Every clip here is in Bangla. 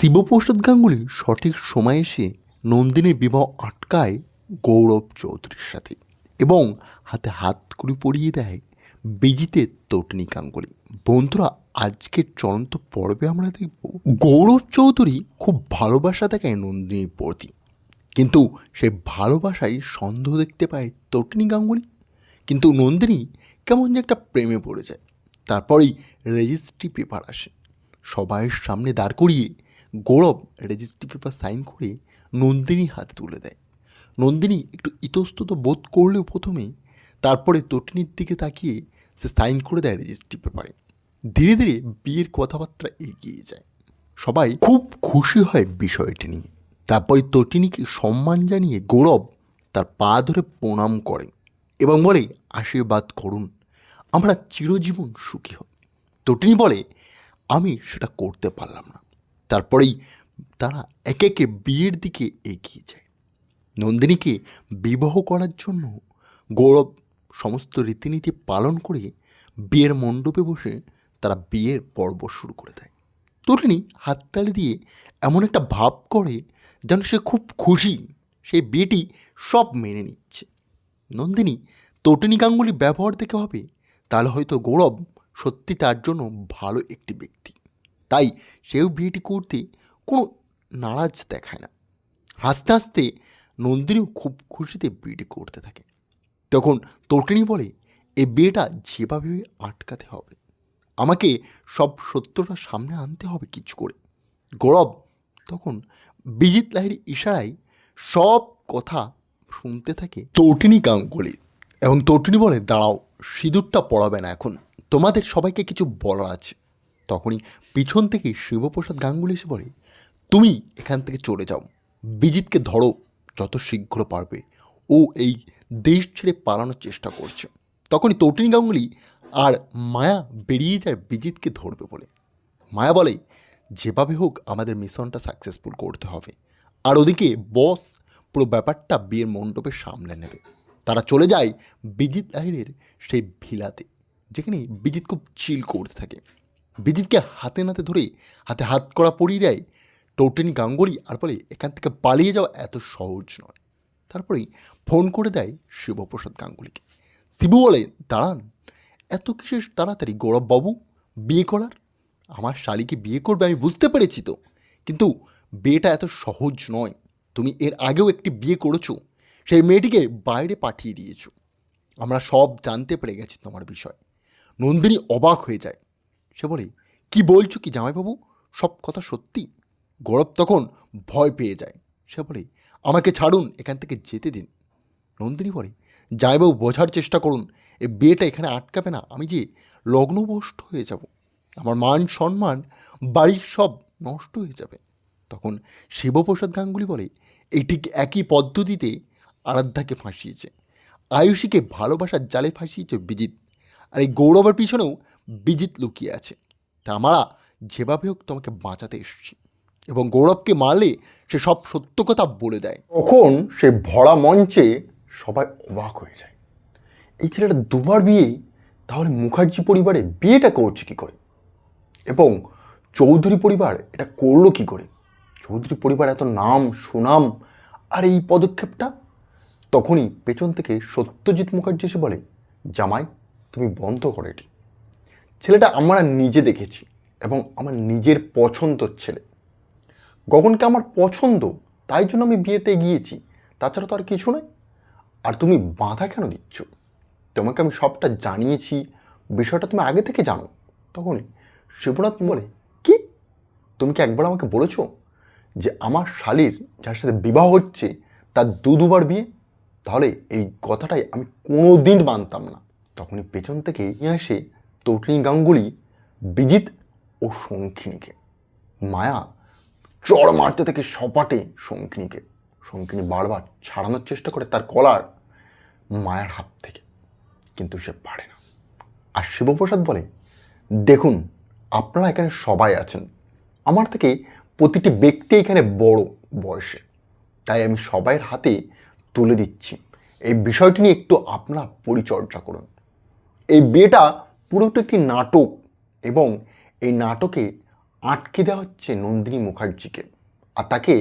শিবপ্রসাদ গাঙ্গুলি সঠিক সময়ে এসে নন্দিনীর বিবাহ আটকায় গৌরব চৌধুরীর সাথে এবং হাতে হাতকড়ি পরিয়ে দেয় বিজিতের তটিনী গাঙ্গুলি। বন্ধুরা, আজকের চলন্ত পর্বে আমরা দেখব গৌরব চৌধুরী খুব ভালোবাসা দেখায় নন্দিনীর প্রতি, কিন্তু সেই ভালোবাসায় সন্দেহ দেখতে পায় তটিনী গাঙ্গুলি। কিন্তু নন্দিনী কেমন যে একটা প্রেমে পড়ে যায়। তারপরেই রেজিস্ট্রি পেপার আসে, সবাইয়ের সামনে দাঁড় করিয়ে গৌরব রেজিস্ট্রি পেপার সাইন করে নন্দিনীর হাতে তুলে দেয়। নন্দিনী একটু ইতস্তত বোধ করলেও প্রথমে, তারপরে তটিনীর দিকে তাকিয়ে সে সাইন করে দেয় রেজিস্ট্রি পেপারে। ধীরে ধীরে বিয়ের কথাবার্তা এগিয়ে যায়, সবাই খুব খুশি হয় বিষয়টি নিয়ে। তারপরে তটিনীকে সম্মান জানিয়ে গৌরব তার পা ধরে প্রণাম করে এবং বলে, আশীর্বাদ করুন, আমরা চিরজীবন সুখী হই। তটিনী বলে, আমি সেটা করতে পারলাম না। তারপরেই তারা একে একে বিয়ের দিকে এগিয়ে যায়। নন্দিনীকে বিবাহ করার জন্য গৌরব সমস্ত রীতিনীতি পালন করে বিয়ের মণ্ডপে বসে তারা বিয়ের পর্ব শুরু করে দেয়। তটিনী হাততালি দিয়ে এমন একটা ভাব করে যেন সে খুব খুশি, সেই বিয়েটি সব মেনে নিচ্ছে। নন্দিনী তটিনী গাঙ্গুলির ব্যবহার দেখে ভাবে, তাহলে হয়তো গৌরব সত্যি তার জন্য ভালো একটি ব্যক্তি, তাই সেও বিয়েটি করতে কোনো নারাজ দেখায় না। হাসতে হাসতে নন্দিনীও খুব খুশিতে বিয়েটি করতে থাকে। তখন তটিনী বলে, এই বিয়েটা যেভাবে আটকাতে হবে, আমাকে সব সত্যটা সামনে আনতে হবে কিছু করে। গৌরব তখন বিজিত লাহিড়ী ইশারায় সব কথা শুনতে থাকে তটিনী গাঙ্গুলি, এবং তটিনী বলে, দাঁড়াও, সিঁদুরটা পড়াবে না, এখন তোমাদের সবাইকে কিছু বলার আছে। তখনই পিছন থেকে শিবপ্রসাদ গাঙ্গুলি এসে বলে, তুমি এখান থেকে চলে যাও, বিজিতকে ধরো যত শীঘ্র পারবে, ও এই দেশ ছেড়ে পালানোর চেষ্টা করছে। তখনই তটিনী গাঙ্গুলি আর মায়া বেরিয়ে যায় বিজিতকে ধরবে বলে। মায়া বলে, যেভাবে হোক আমাদের মিশনটা সাকসেসফুল করতে হবে, আর ওদিকে বস পুরো ব্যাপারটা বিয়ের মণ্ডপে সামলে নেবে। তারা চলে যায় বিজিত লাহিড়ীর সেই ভিলাতে, যেখানে বিজিত খুব চিল করতে থাকে। বিজিতকে হাতে নাতে ধরে হাতে হাত করা পরিয়ে দেয় তটিনী গাঙ্গুলি, আর বলে, এখান থেকে পালিয়ে যাওয়া এত সহজ নয়। তারপরেই ফোন করে দেয় শিবপ্রসাদ গাঙ্গুলিকে। শিবু বলে, দাঁড়ান, এত কিসের তাড়াতাড়ি গৌরববাবু বিয়ে করার? আমার শালিকে বিয়ে করবে আমি বুঝতে পেরেছি তো, কিন্তু বিয়েটা এত সহজ নয়। তুমি এর আগেও একটি বিয়ে করেছো, সেই মেয়েটিকে বাইরে পাঠিয়ে দিয়েছো। আমরা সব জানতে পেরে গেছি তোমার বিষয়। নন্দিনী অবাক হয়ে যায়। সে বলে, কি বলছো কি জামাইবাবু, সব কথা সত্যি? গৌরব তখন ভয় পেয়ে যায়। সে বলে, আমাকে ছাড়ুন, এখান থেকে যেতে দিন। নন্দিনী বলে, জামাইবাবু বোঝার চেষ্টা করুন, এই বিয়েটা এখানে আটকাবে না, আমি যে লগ্নভ্রষ্ট হয়ে যাব, আমার মান সম্মান বাড়ির সব নষ্ট হয়ে যাবে। তখন শিবপ্রসাদ গাঙ্গুলি বলে, এই ঠিক একই পদ্ধতিতে আরাধ্যাকে ফাঁসিয়েছে, আয়ুষীকে ভালোবাসার জালে ফাঁসিয়েছে বিজিত, আর এই গৌরবের পিছনেও বিজিত লুকিয়ে আছে। তা আমরা যেভাবে হোক তোমাকে বাঁচাতে এসেছি, এবং গৌরবকে মারলে সে সব সত্য কথা বলে দেয়। তখন সে ভরা মঞ্চে সবাই অবাক হয়ে যায়। এই ছেলেটা দুবার বিয়ে, তাহলে মুখার্জি পরিবারে বিয়েটা করছে কী করে, এবং চৌধুরী পরিবার এটা করলো কী করে? চৌধুরী পরিবার এত নাম সুনাম, আর এই পদক্ষেপটা? তখনই পেছন থেকে সত্যজিৎ মুখার্জি এসে বলে, জামাই তুমি বন্ধ করো এটি। ছেলেটা আমরা নিজে দেখেছি এবং আমার নিজের পছন্দর ছেলে। গগনকে আমার পছন্দ, তাই জন্য আমি বিয়েতে গিয়েছি, তাছাড়া তো আর কিছু নয়। আর তুমি বাধা কেন দিচ্ছ? তোমাকে আমি সবটা জানিয়েছি, বিষয়টা তুমি আগে থেকে জানো। তখনই শিবনাথ বলে, কি তুমি কি একবার আমাকে বলেছো যে আমার শালীর যার সাথে বিবাহ হচ্ছে তার দুবার বিয়ে? তাহলে এই কথাটাই আমি কোনো দিন মানতাম না। তখনই পেছন থেকে নিয়ে আসে তটিনী গাঙ্গুলি বিজিত ও শঙ্খিনীকে। মায়া চড় মারতে থেকে সপাটে শঙ্খিনীকে। শঙ্খিনী বারবার ছাড়ানোর চেষ্টা করে তার কলার মায়ার হাত থেকে, কিন্তু সে পারে না। আর শিবপ্রসাদ বলে, দেখুন আপনারা এখানে সবাই আছেন, আমার থেকে প্রতিটি ব্যক্তি এখানে বড় বয়সে, তাই আমি সবাইয়ের হাতে তুলে দিচ্ছি। এই বিষয়টি নিয়ে একটু আপনারা পরিচর্যা করুন। এই বিয়েটা পুরোটা একটি নাটক, এবং এই নাটকে আটকে দেওয়া হচ্ছে নন্দিনী মুখার্জিকে, আর তাকে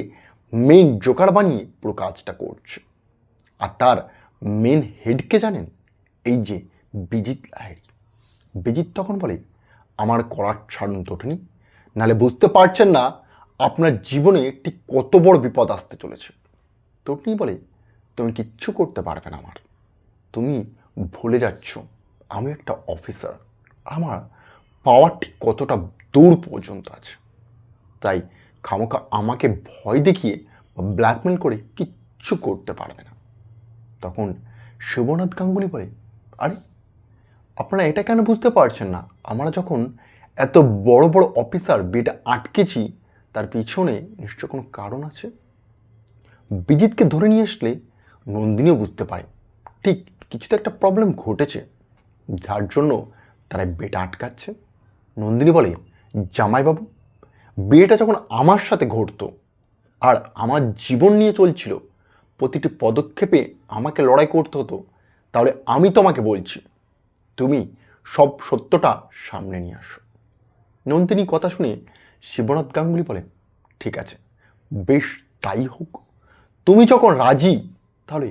মেন জোকার বানিয়ে পুরো কাজটা করছে। আর তার মেন হেডকে জানেন, এই যে বিজিত লাহিড়ী। বিজিত তখন বলে, আমার করার ছাড়ুন তটিনী, নাহলে বুঝতে পারছেন না আপনার জীবনে ঠিক কত বড় বিপদ আসতে চলেছে। তটিনী বলে, তুমি কিচ্ছু করতে পারবে না আমার, তুমি ভুলে যাচ্ছ আমি একটা অফিসার, আমার পাওয়ার ঠিক কতটা দূর পর্যন্ত আছে, তাই খামোখা আমাকে ভয় দেখিয়ে বা ব্ল্যাকমেল করে কিচ্ছু করতে পারবে না। তখন শিবনাথ গাঙ্গুলি বলে, আরে আপনারা এটা কেন বুঝতে পারছেন না, আমরা যখন এত বড় বড় অফিসার বিয়েটা আটকেছি তার পিছনে নিশ্চয় কোনো কারণ আছে। বিজিতকে ধরে নিয়ে আসলে নন্দিনীও বুঝতে পারে ঠিক কিছু তো একটা প্রবলেম ঘটেছে, যার জন্য তারা বিয়েটা আটকাচ্ছে। নন্দিনী বলে, জামাইবাবু, বিয়েটা যখন আমার সাথে ঘটতো আর আমার জীবন নিয়ে চলছিল, প্রতিটি পদক্ষেপে আমাকে লড়াই করতে হতো, তাহলে আমি তোমাকে বলছি তুমি সব সত্যটা সামনে নিয়ে আসো। নন্দিনী কথা শুনে শিবনাথ গাঙ্গুলি বলে, ঠিক আছে, বেশ তাই হোক, তুমি যখন রাজি তাহলে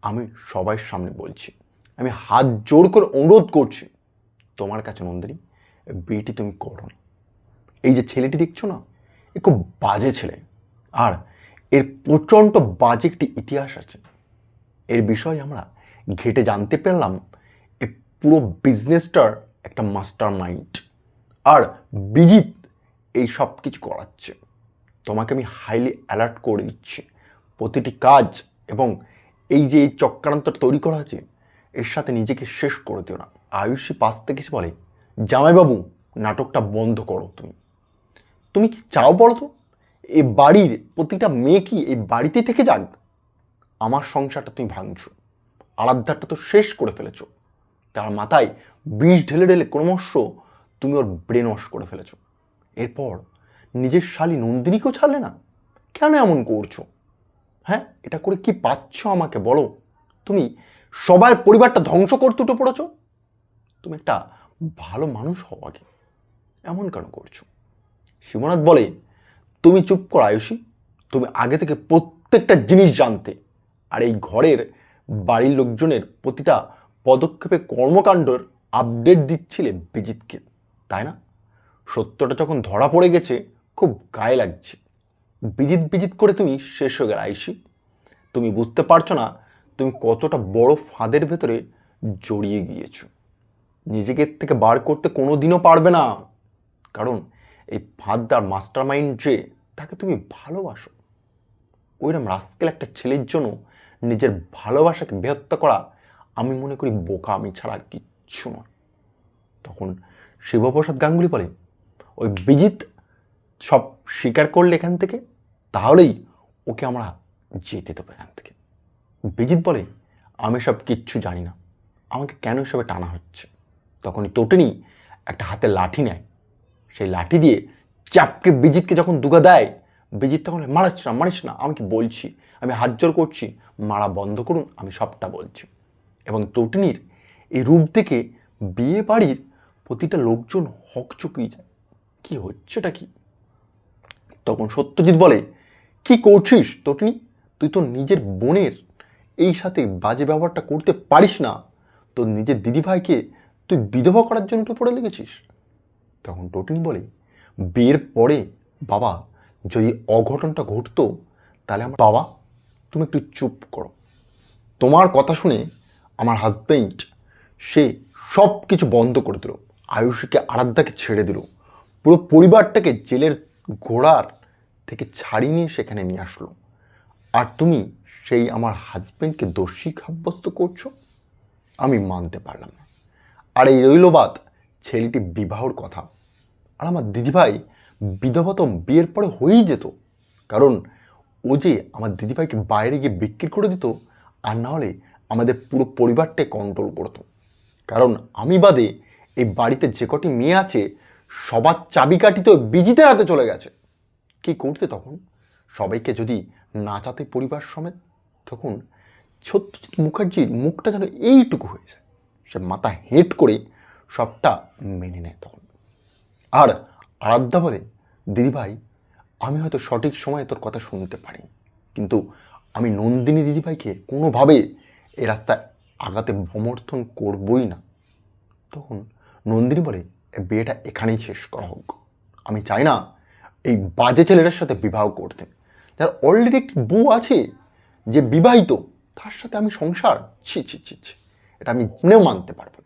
আমি সবার সামনে বলছি, আমি হাত জোর করে অনুরোধ করছি তোমার কাছে নন্দিনী, বিয়েটি তুমি করো না। এই যে ছেলেটি দেখছো না, এ খুব বাজে ছেলে, আর এর প্রচণ্ড বাজে একটি ইতিহাস আছে। এর বিষয়ে আমরা ঘেটে জানতে পারলাম এই পুরো বিজনেসটার একটা মাস্টার মাইন্ড, আর বিজিত এই সব কিছু করাচ্ছে। তোমাকে আমি হাইলি অ্যালার্ট করে দিচ্ছি, প্রতিটি কাজ এবং এই যে এই চক্রান্তটা তৈরি করা আছে এর সাথে নিজেকে শেষ করে দিও না। আয়ুষী পাশ থেকে এসে বলে, জামাইবাবু, নাটকটা বন্ধ করো, তুমি তুমি কি চাও বলো তো, এই বাড়ির প্রতিটা মেয়ে কি এই বাড়িতে থেকে যাক? আমার সংসারটা তুমি ভাঙছো, আরাধ্যারটা তো শেষ করে ফেলেছো, তার মাথায় বিষ ঢেলে ঢেলে ক্রমশ তুমি ওর ব্রেন ওয়াশ করে ফেলেছো। এরপর নিজের শালী নন্দিনীকেও ছাড়লে না, কেন এমন করছো? হ্যাঁ, এটা করে কি পাচ্ছ আমাকে বলো? তুমি সবার পরিবারটা ধ্বংস করতে উঠে পড়েছো। তুমি একটা ভালো মানুষ হও আগে, এমন কেন করছো? শিবনাথ বলে, তুমি চুপ করো আয়ুষী, তুমি আগে থেকে প্রত্যেকটা জিনিস জানতে, আর এই ঘরের বাড়ির লোকজনের প্রতিটা পদক্ষেপে কর্মকাণ্ডর আপডেট দিচ্ছিলে বিজিতকে, তাই না? সত্যটা যখন ধরা পড়ে গেছে খুব গায়ে লাগছে। বিজিত বিজিত করে তুমি শেষ হয়ে গেলে আয়ুষী, তুমি বুঝতে পারছো না তুমি কতটা বড় ফাঁদের ভেতরে জড়িয়ে গিয়েছো। নিজেকে থেকে বার করতে কোনো দিনও পারবে না, কারণ এই ফাঁদদার মাস্টার মাইন্ড যে, তাকে তুমি ভালোবাসো। ওইরকম রাস্কেল একটা ছেলের জন্য নিজের ভালোবাসাকে বেহত্যা করা আমি মনে করি বোকা, আমি ছাড়া আর কিচ্ছু নয়। তখন শিবপ্রসাদ গাঙ্গুলি বলে, ওই বিজিত সব স্বীকার করলে এখান থেকে, তাহলেই ওকে আমরা যেতে দেবো এখান থেকে। বিজিত বলে, আমি সব কিচ্ছু জানি না, আমাকে কেন এসবে টানা হচ্ছে। তখনই তটিনী একটা হাতে লাঠি নেয়, সেই লাঠি দিয়ে চাপকে বিজিতকে যখন দুগা দেয়, বিজিত তখন, মারিস না, আমি কি বলছি, আমি হাত জোর করছি, মারা বন্ধ করুন, আমি সবটা বলছি। এবং তটিনীর এই রূপ দেখে বিয়ে বাড়ির প্রতিটা লোকজন হকচকিয়ে যায়, কি হচ্ছেটা কি? তখন সত্যজিৎ বলে, কি করছিস তটিনী, তুই তো নিজের বোনের এই সাথে বাজে ব্যবহারটা করতে পারিস না, তোর নিজের দিদিভাইকে তুই বিধবা করার জন্য উঠে পড়ে লেগেছিস। তখন তটিনী বলে, বিয়ের পরে বাবা যদি অঘটনটা ঘটতো তাহলে আমার, বাবা তুমি একটু চুপ করো, তোমার কথা শুনে আমার হাজব্যান্ড সে সব কিছু বন্ধ করে দিল, আয়ুষীকে আরাধ্যাকে ছেড়ে দিল, পুরো পরিবারটাকে জেলের ঘোড়ার থেকে ছাড়িয়ে নিয়ে সেখানে নিয়ে আসলো, আর তুমি সেই আমার হাজব্যান্ডকে দোষী সাব্যস্ত করছো। আমি মানতে পারলাম না। আর এই রইল বাদ ছেলেটি বিবাহর কথা, আর আমার দিদিভাই বিধবা তো বিয়ের পরে হয়েই যেত, কারণ ও যে আমার দিদিভাইকে বাইরে গিয়ে বিক্রি করে দিত, আর না হলে আমাদের পুরো পরিবারটাকে কন্ট্রোল করতো। কারণ আমি বাদে এই বাড়িতে যে কটি মেয়ে আছে সবার চাবিকাঠি তো বিজিতের হাতে চলে গেছে। কি করতে তখন? সবাইকে যদি নাচাতে পরিবার সমেত, তখন সত্যজিৎ মুখার্জির মুখটা যেন এইটুকু হয়ে যায়, সে মাথা হেঁট করে সবটা মেনে নেয় তখন। আর আরাধ্যা বলে, দিদিভাই, আমি হয়তো সঠিক সময়ে তোর কথা শুনতে পারিনি, কিন্তু আমি নন্দিনী দিদিভাইকে কোনোভাবে এই রাস্তায় আগাতে সমর্থন করবই না। তখন নন্দিনী বলে, বিয়েটা এখানেই শেষ করা হোক। আমি চাই না এই বাজে ছেলেটার সাথে বিবাহ করতে, যার অলরেডি একটি বউ আছে, যে বিবাহিত, তার সাথে আমি সংসার, ছি ছি ছি ছি, এটা আমি মানতে পারবো না।